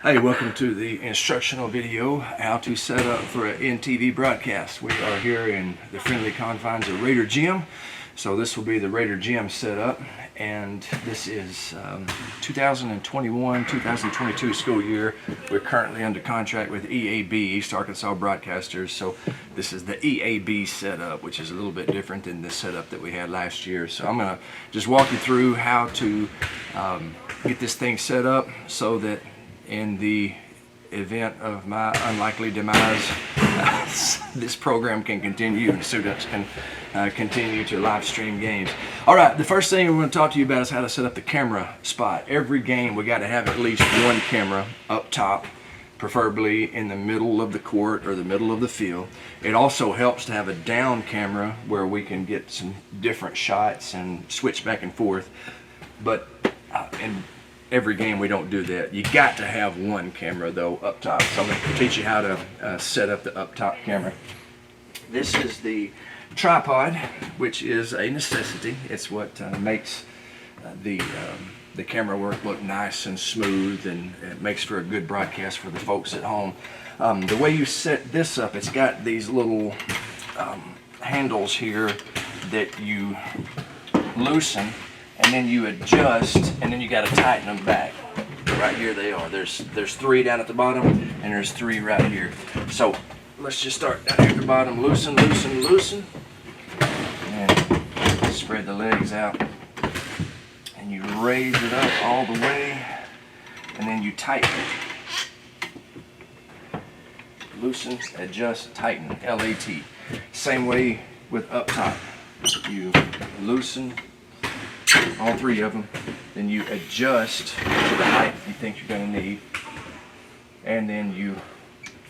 Hey, welcome to the instructional video, how to set up for an NTV broadcast. We are here in the friendly confines of Raider Gym. So this will be the Raider Gym setup, and this is 2021-2022 school year. We're currently under contract with EAB, East Arkansas Broadcasters. So this is the EAB setup, which is a little bit different than the setup that we had last year. So I'm going to just walk you through how to get this thing set up so that in the event of my unlikely demise, this program can continue and students can continue to live stream games. All right, the first thing we're going to talk to you about is how to set up the camera spot. Every game we got to have at least one camera up top, preferably in the middle of the court or the middle of the field. It also helps to have a down camera where we can get some different shots and switch back and forth. But in every game we don't do that. You got to have one camera though up top. So I'm going to teach you how to set up the up top camera. This is the tripod, which is a necessity. It's what makes the camera work look nice and smooth, and it makes for a good broadcast for the folks at home. The way you set this up, it's got these little handles here that you loosen, and then you adjust, and then you got to tighten them back. Right here they are. There's three down at the bottom, and there's three right here. So let's just start down here at the bottom. Loosen, loosen, loosen, and spread the legs out, and you raise it up all the way, and then you tighten it. Loosen, adjust, tighten. L-A-T. Same way with up top. You loosen all three of them, then you adjust to the height you think you're going to need, and then you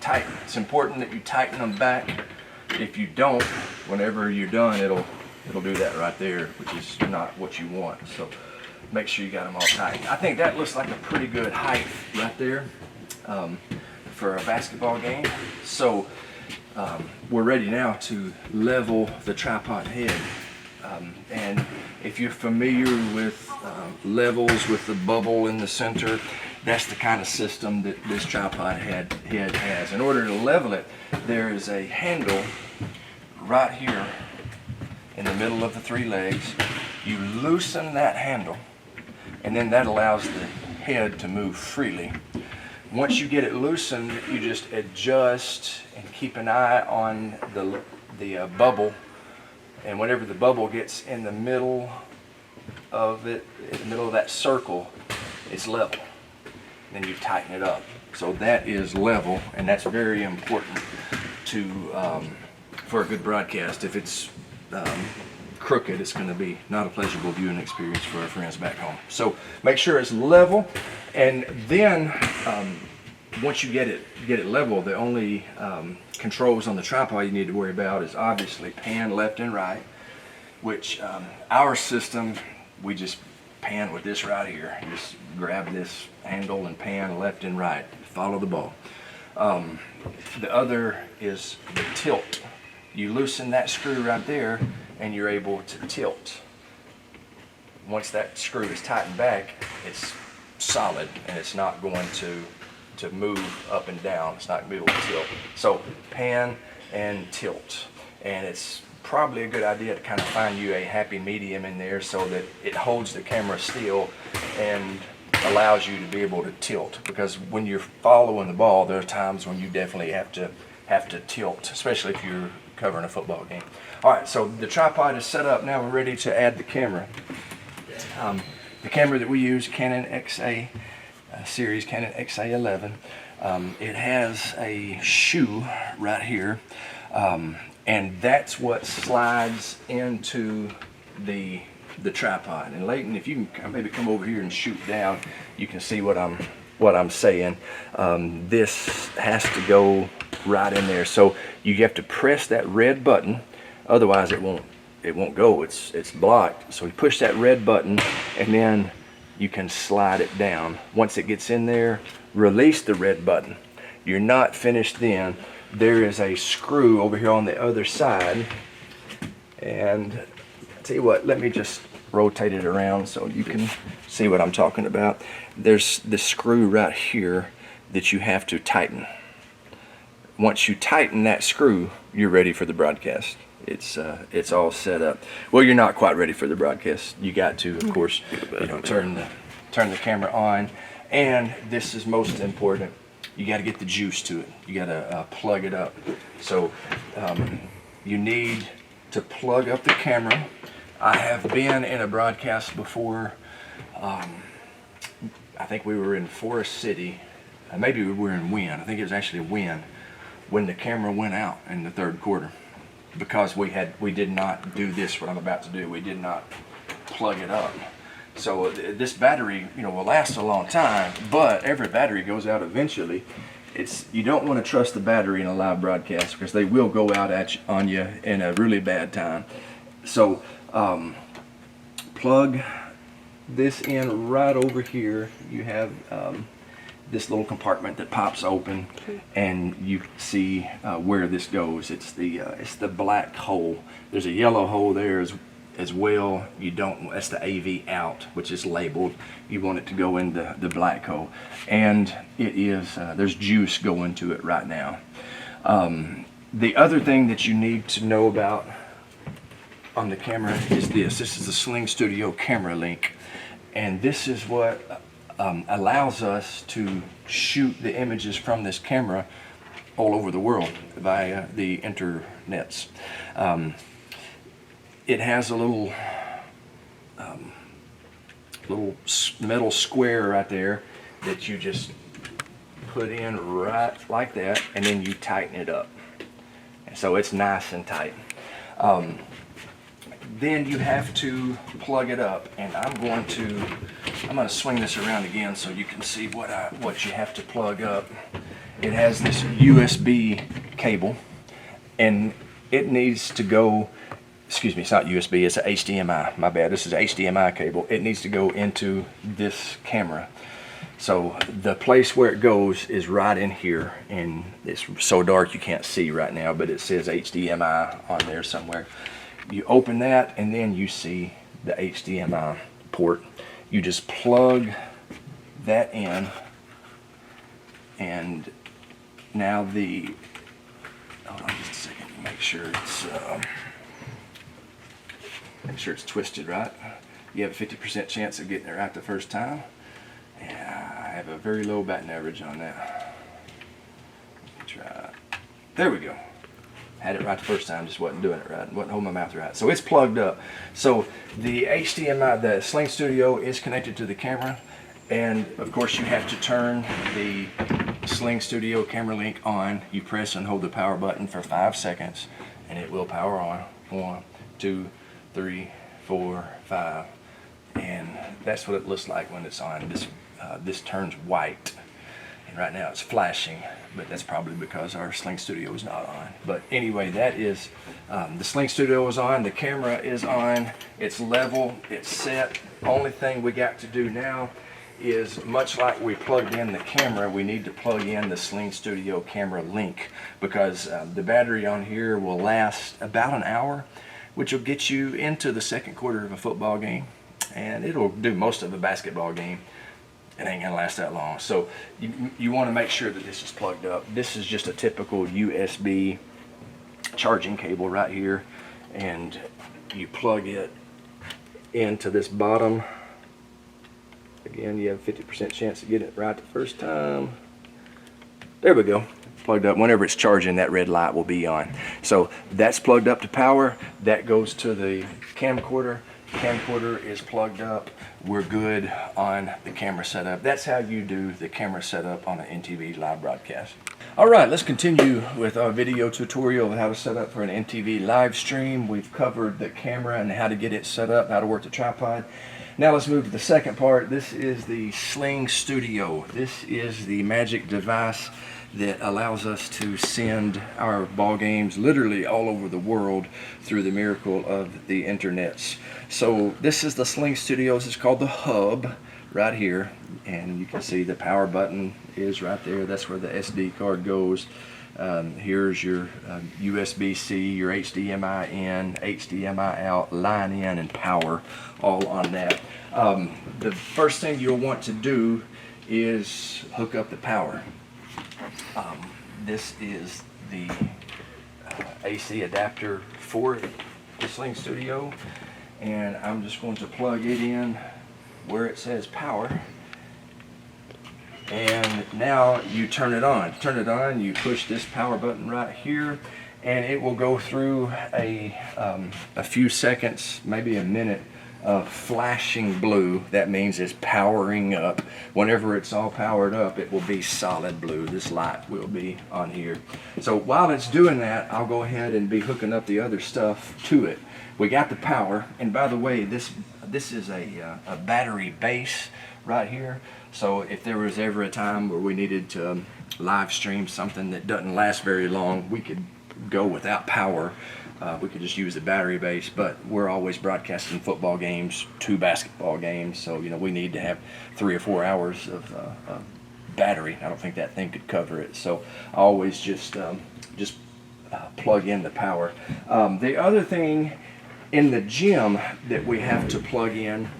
tighten. It's important that you tighten them back. If you don't, whenever you're done, it'll do that right there, which is not what you want. So make sure you got them all tight. I think that looks like a pretty good height right there for a basketball game. So we're ready now to level the tripod head. And if you're familiar with levels with the bubble in the center, that's the kind of system that this tripod head has. In order to level it, there is a handle right here in the middle of the three legs. You loosen that handle, and then that allows the head to move freely. Once you get it loosened, you just adjust and keep an eye on the bubble. And whenever the bubble gets in the middle of it, in the middle of that circle, it's level. Then you tighten it up. So that is level, and that's very important for a good broadcast. If it's crooked, it's going to be not a pleasurable viewing experience for our friends back home. So make sure it's level, and then once you get it level, the only controls on the tripod you need to worry about is obviously pan left and right, which our system, we just pan with this right here. You just grab this handle and pan left and right. Follow the ball. The other is the tilt. You loosen that screw right there, and you're able to tilt. Once that screw is tightened back, it's solid, and it's not going to move up and down. It's not going to be able to tilt. So pan and tilt. And it's probably a good idea to kind of find you a happy medium in there so that it holds the camera still and allows you to be able to tilt. Because when you're following the ball, there are times when you definitely have to tilt, especially if you're covering a football game. All right, so the tripod is set up. Now we're ready to add the camera. The camera that we use, Canon XA series, Canon XA11. It has a shoe right here, and that's what slides into the tripod. And Leighton, if you can maybe come over here and shoot down, you can see what I'm saying. This has to go right in there. So you have to press that red button, otherwise it won't go. It's blocked. So you push that red button, and then you can slide it down. Once it gets in there, release the red button. You're not finished then. There is a screw over here on the other side, and I'll tell you what, let me just rotate it around so you can see what I'm talking about. There's the screw right here that you have to tighten. Once you tighten that screw, you're ready for the broadcast. It's all set up. Well, you're not quite ready for the broadcast. You got to, of course, turn the camera on, and this is most important. You got to get the juice to it. You got to plug it up. So you need to plug up the camera. I have been in a broadcast before. I think we were in Forest City. Maybe we were in Wynn. I think it was actually Wynn, when the camera went out in the third quarter, because we did not do this, what I'm about to do. We did not plug it up. So this battery, will last a long time, but every battery goes out eventually. You don't want to trust the battery in a live broadcast, because they will go out on you in a really bad time. So plug this in right over here. You have this little compartment that pops open, and you see where this goes. It's the black hole. There's a yellow hole there as well. That's the AV out, which is labeled. You want it to go in the black hole, and there's juice going to it right now. The other thing that you need to know about on the camera is this. This is the Sling Studio camera link, and this is what allows us to shoot the images from this camera all over the world via the internets. It has a little metal square right there that you just put in right like that, and then you tighten it up. And so it's nice and tight. Then you have to plug it up, and I'm going to swing this around again so you can see what you have to plug up. It has this USB cable, and it needs to go, excuse me, it's not USB, it's a HDMI, my bad, this is a HDMI cable. It needs to go into this camera. So the place where it goes is right in here, and it's so dark you can't see right now, but it says HDMI on there somewhere. You open that, and then you see the HDMI port. You just plug that in, and now hold on just a second, make sure it's twisted right. You have a 50% chance of getting it right the first time. Yeah, I have a very low batting average on that. Try. There we go. Had it right the first time, just wasn't doing it right, wasn't holding my mouth right. So it's plugged up. So the HDMI, the Sling Studio, is connected to the camera, and of course you have to turn the Sling Studio camera link on. You press and hold the power button for 5 seconds, and it will power on. 1, 2, 3, 4, 5, and that's what it looks like when it's on. This turns white, and right now it's flashing, but that's probably because our Sling Studio is not on. But anyway, that is the Sling Studio is on, the camera is on, it's level, it's set. Only thing we got to do now is, much like we plugged in the camera, we need to plug in the Sling Studio camera link, because the battery on here will last about an hour, which will get you into the second quarter of a football game, and it'll do most of a basketball game. It ain't gonna last that long. So you want to make sure that this is plugged up. This is just a typical USB charging cable right here, and you plug it into this bottom. Again, you have a 50% chance to get it right the first time. There we go. Plugged up. Whenever it's charging, that red light will be on. So that's plugged up to power. That goes to the camcorder. Camcorder is plugged up. We're good on the camera setup. That's how you do the camera setup on an NTV live broadcast. All right, let's continue with our video tutorial of how to set up for an NTV live stream. We've covered the camera and how to get it set up, how to work the tripod. Now let's move to the second part. This is the Sling Studio. This is the magic device that allows us to send our ball games literally all over the world through the miracle of the internets. So this is the Sling Studio. This is called the hub right here, and you can see the power button is right there. That's where the SD card goes. Here's your USB-C, your HDMI in, HDMI out, line in, and power all on that. The first thing you'll want to do is hook up the power. This is the AC adapter for the Sling Studio, and I'm just going to plug it in where it says power. And now you turn it on. To turn it on, you push this power button right here, and it will go through a few seconds, maybe a minute, of flashing blue. That means it's powering up. Whenever it's all powered up, it will be solid blue. This light will be on here. So while it's doing that, I'll go ahead and be hooking up the other stuff to it. We got the power, and by the way, this is a battery base right here. So if there was ever a time where we needed to live stream something that doesn't last very long, we could go without power. We could just use the battery base, but we're always broadcasting football games, 2 basketball games, so you know we need to have 3 or 4 hours of battery. I don't think that thing could cover it, so I always just plug in the power. The other thing in the gym that we have to plug in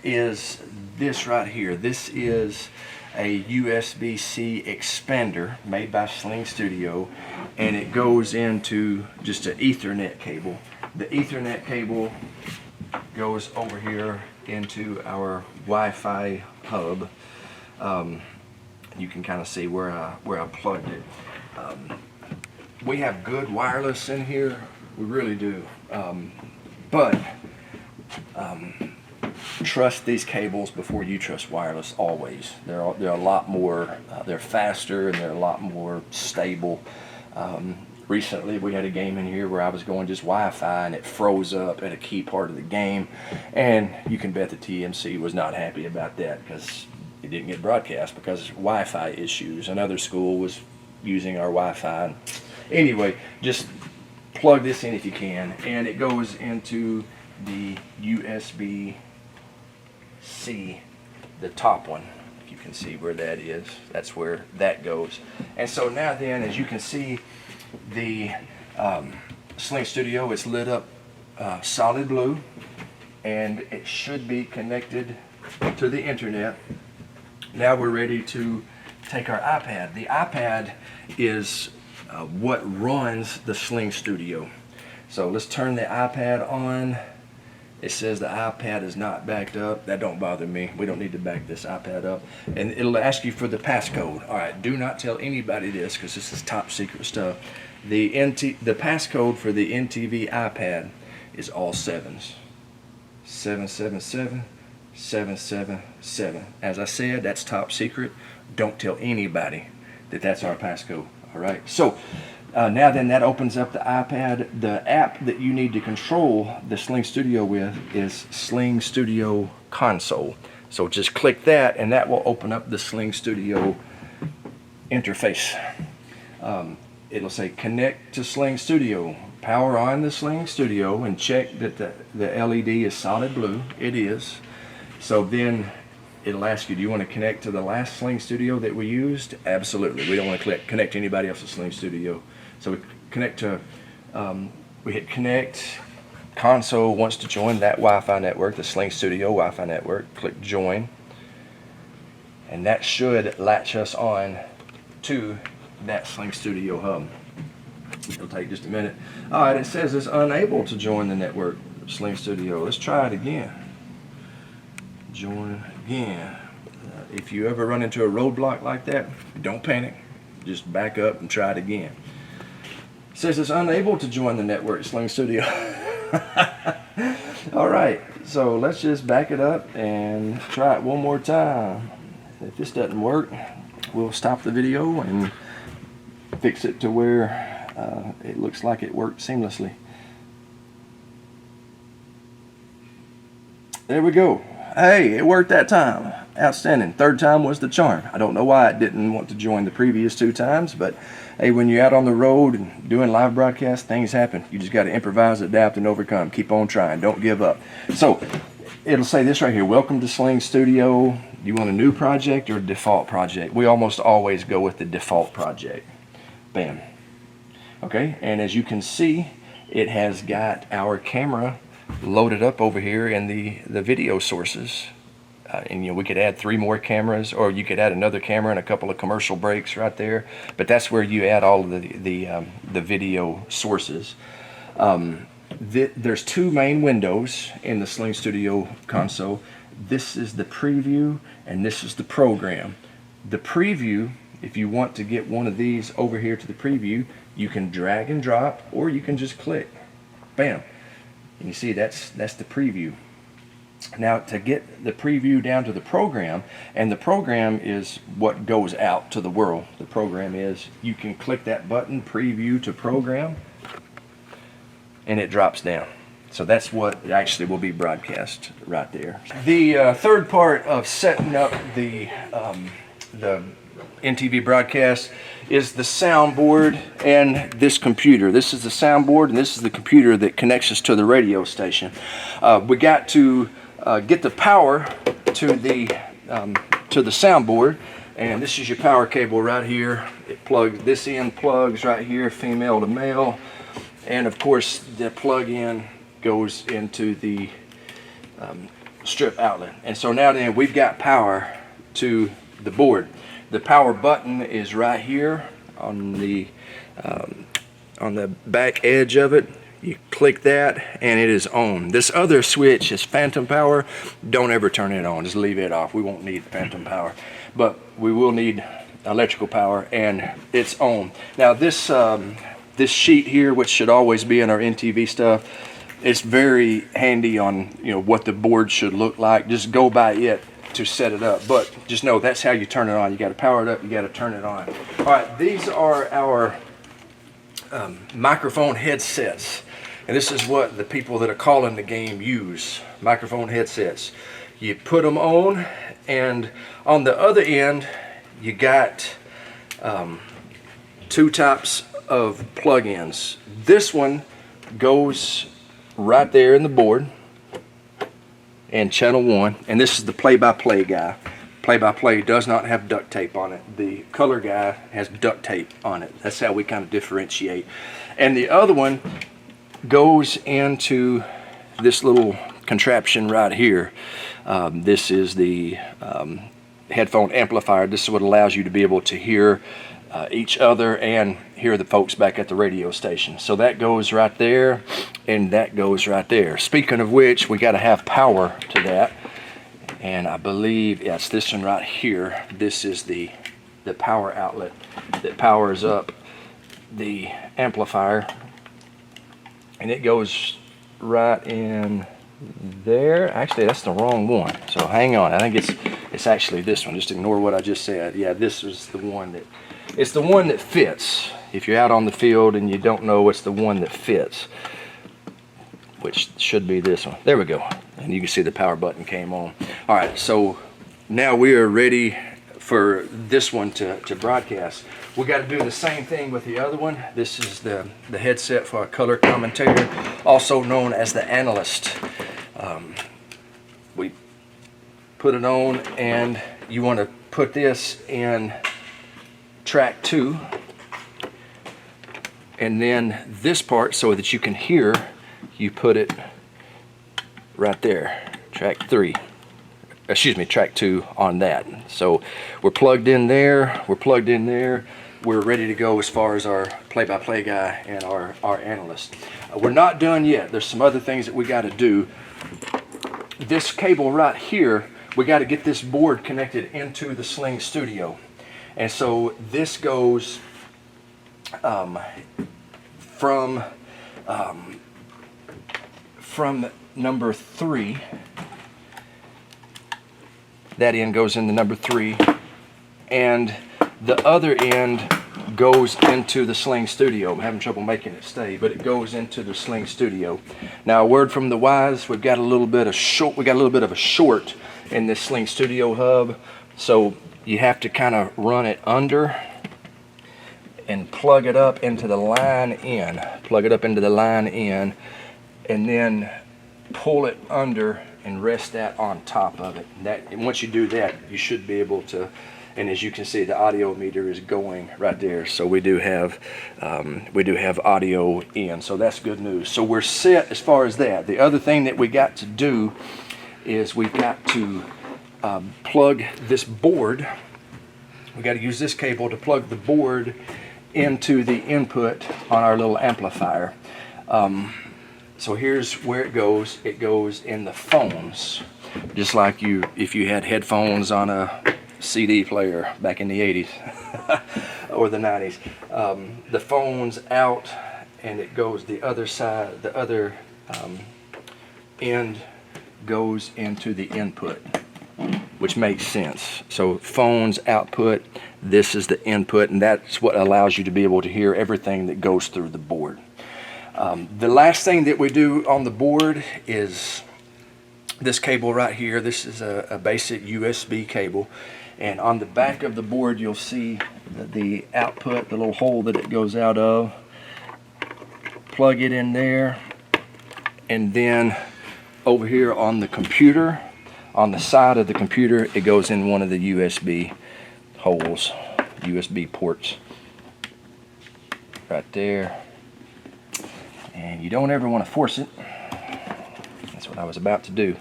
is this right here. This is a Usbc Expander made by Sling Studio, and it goes into just an Ethernet cable. The Ethernet cable goes over here into our Wi-Fi hub. You can kind of see where I plugged it. We have good wireless in here, we really do, but trust these cables before you trust wireless, always. They're a lot more, they're faster, and they're a lot more stable. Recently we had a game in here where I was going just Wi-Fi and it froze up at a key part of the game, and you can bet the TMC was not happy about that because it didn't get broadcast because of Wi-Fi issues. Another school was using our Wi-Fi. Anyway, just plug this in if you can, and it goes into the USB-C, the top one. If you can see where that is, that's where that goes. And so now then, as you can see, the Sling Studio is lit up solid blue, and it should be connected to the internet. Now we're ready to take our iPad. The iPad is what runs the Sling Studio. So let's turn the iPad on. It says the iPad is not backed up. That don't bother me. We don't need to back this iPad up. And it'll ask you for the passcode. All right, do not tell anybody this because this is top secret stuff. The passcode for the NTV iPad is all 7s. 777, 777. As I said, that's top secret. Don't tell anybody that that's our passcode. All right. So now then, that opens up the iPad. The app that you need to control the Sling Studio with is Sling Studio Console. So just click that, and that will open up the Sling Studio interface. It'll say connect to Sling Studio. Power on the Sling Studio and check that the LED is solid blue. It is. So then it'll ask you, do you want to connect to the last Sling Studio that we used? Absolutely. We don't want to connect to anybody else's Sling Studio. So we connect to, we hit connect. Console wants to join that Wi-Fi network, the Sling Studio Wi-Fi network. Click join. And that should latch us on to that Sling Studio hub. It'll take just a minute. All right, it says it's unable to join the network, Sling Studio. Let's try it again. Join again. If you ever run into a roadblock like that, don't panic. Just back up and try it again. It says it's unable to join the network, Sling Studio. All right, so let's just back it up and try it one more time. If this doesn't work, we'll stop the video and fix it to where it looks like it worked seamlessly. There we go. Hey, it worked that time. Outstanding. Third time was the charm. I don't know why it didn't want to join the previous 2 times, but hey, when you're out on the road and doing live broadcasts, things happen. You just got to improvise, adapt, and overcome. Keep on trying. Don't give up. So it'll say this right here. Welcome to Sling Studio. You want a new project or a default project? We almost always go with the default project. Bam. Okay, and as you can see, it has got our camera loaded up over here in the video sources and we could add 3 more cameras, or you could add another camera and a couple of commercial breaks right there. But that's where you add all of the video sources. There's 2 main windows in the Sling Studio console. This is the preview, and this is the program. The preview, if you want to get one of these over here to the preview, you can drag and drop, or you can just click. Bam. And you see that's the preview. Now to get the preview down to the program, and the program is what goes out to the world. The program is, you can click that button, preview to program, and it drops down. So that's what actually will be broadcast right there. The third part of setting up the NTV broadcast is the soundboard and this computer. This is the soundboard, and this is the computer that connects us to the radio station. We got to get the power to the soundboard, and this is your power cable right here. It plugs, this end plugs right here, female to male, and of course the plug-in goes into the strip outlet. And so now then we've got power to the board. The power button is right here on the back edge of it. You click that and it is on. This other switch is phantom power. Don't ever turn it on, just leave it off. We won't need phantom power, but we will need electrical power, and it's on. Now this sheet here, which should always be in our NTV stuff, it's very handy on what the board should look like. Just go by it to set it up, but just know that's how you turn it on. You got to power it up, you got to turn it on. All right, these are our microphone headsets, and this is what the people that are calling the game use. Microphone headsets. You put them on, and on the other end you got 2 types of plug-ins. This one goes right there in the board, and channel 1, and this is the play-by-play guy. Play-by-play does not have duct tape on it. The color guy has duct tape on it. That's how we kind of differentiate. And the other one goes into this little contraption right here. This is the headphone amplifier. This is what allows you to be able to hear each other and hear the folks back at the radio station. So that goes right there, and that goes right there. Speaking of which, we got to have power to that, and I believe it's this one right here. This is the power outlet that powers up the amplifier, and it goes right in there. Actually, that's the wrong one, so hang on. I think it's actually this one. Just ignore what I just said. Yeah, this is the one that, it's the one that fits. If you're out on the field and you don't know, it's the one that fits, which should be this one. There we go. And you can see the power button came on. All right, so now we are ready for this one to broadcast. We got to do the same thing with the other one. This is the headset for a color commentator, also known as the analyst. We put it on, and you want to put this in track 2, and then this part, so that you can hear, you put it right there, track 3. Excuse me, track 2 on that. So we're plugged in there, we're ready to go as far as our play-by-play guy and our analyst. We're not done yet. There's some other things that we got to do. This cable right here, we got to get this board connected into the Sling Studio. And so this goes from number 3. That end goes into number 3, and the other end goes into the Sling Studio. I'm having trouble making it stay, but it goes into the Sling Studio. Now, a word from the wise: we've got a little bit of short. We got a little bit of a short in this Sling Studio hub, so you have to kind of run it under and plug it up into the line in. Plug it up into the line in, and then pull it under and rest that on top of it. And once you do that, you should be able to. And as you can see, the audio meter is going right there. So we do have audio in. So that's good news. So we're set as far as that. The other thing that we got to do is we've got to plug this board. We got to use this cable to plug the board into the input on our little amplifier. So here's where it goes. It goes in the phones, just like if you had headphones on a CD player back in the 80s or the 90s. The phone's out, and it goes the other side. The other end goes into the input, which makes sense. So phone's output, this is the input, and that's what allows you to be able to hear everything that goes through the board. The last thing that we do on the board is this cable right here. This is a basic USB cable, and on the back of the board you'll see the output, the little hole that it goes out of. Plug it in there, and then over here on the computer, on the side of the computer, it goes in one of the USB holes, USB ports right there. And you don't ever want to force it. That's what I was about to do.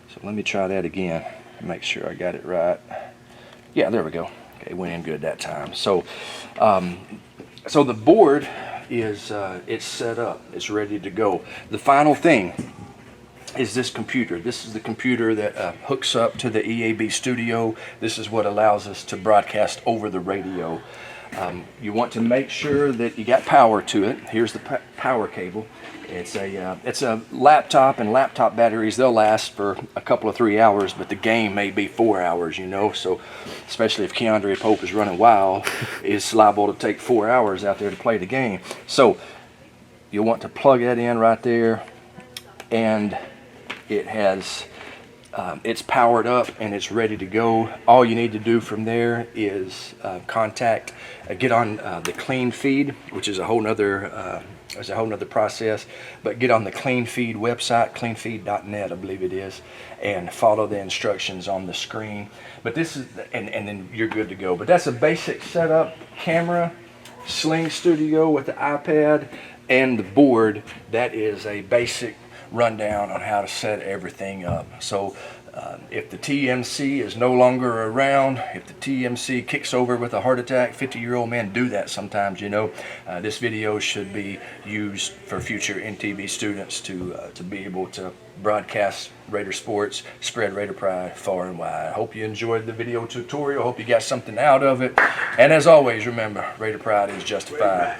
So let me try that again and make sure I got it right. Yeah, there we go. Okay, it went in good that time. So so the board is it's set up, it's ready to go. The final thing is this computer. This is the computer that hooks up to the EAB studio. This is what allows us to broadcast over the radio. You want to make sure that you got power to it. Here's the power cable. It's a laptop, and laptop batteries, they'll last for a couple of 3 hours, but the game may be 4 hours, you know. So especially if Keandre Pope is running wild, it's liable to take 4 hours out there to play the game. So you'll want to plug that in right there, and it has it's powered up and it's ready to go. All you need to do from there is get on the clean feed, which is a whole nother process, but get on the clean feed website, cleanfeed.net I believe it is, and follow the instructions on the screen. But this is, and then you're good to go. But that's a basic setup: camera, Sling Studio with the iPad, and the board. That is a basic rundown on how to set everything up. So if the TMC is no longer around, if the TMC kicks over with a heart attack, 50-year-old men do that sometimes, you know. This video should be used for future NTV students to be able to broadcast Raider sports, spread Raider pride far and wide. I hope you enjoyed the video tutorial. Hope you got something out of it. And as always, remember, Raider pride is justified.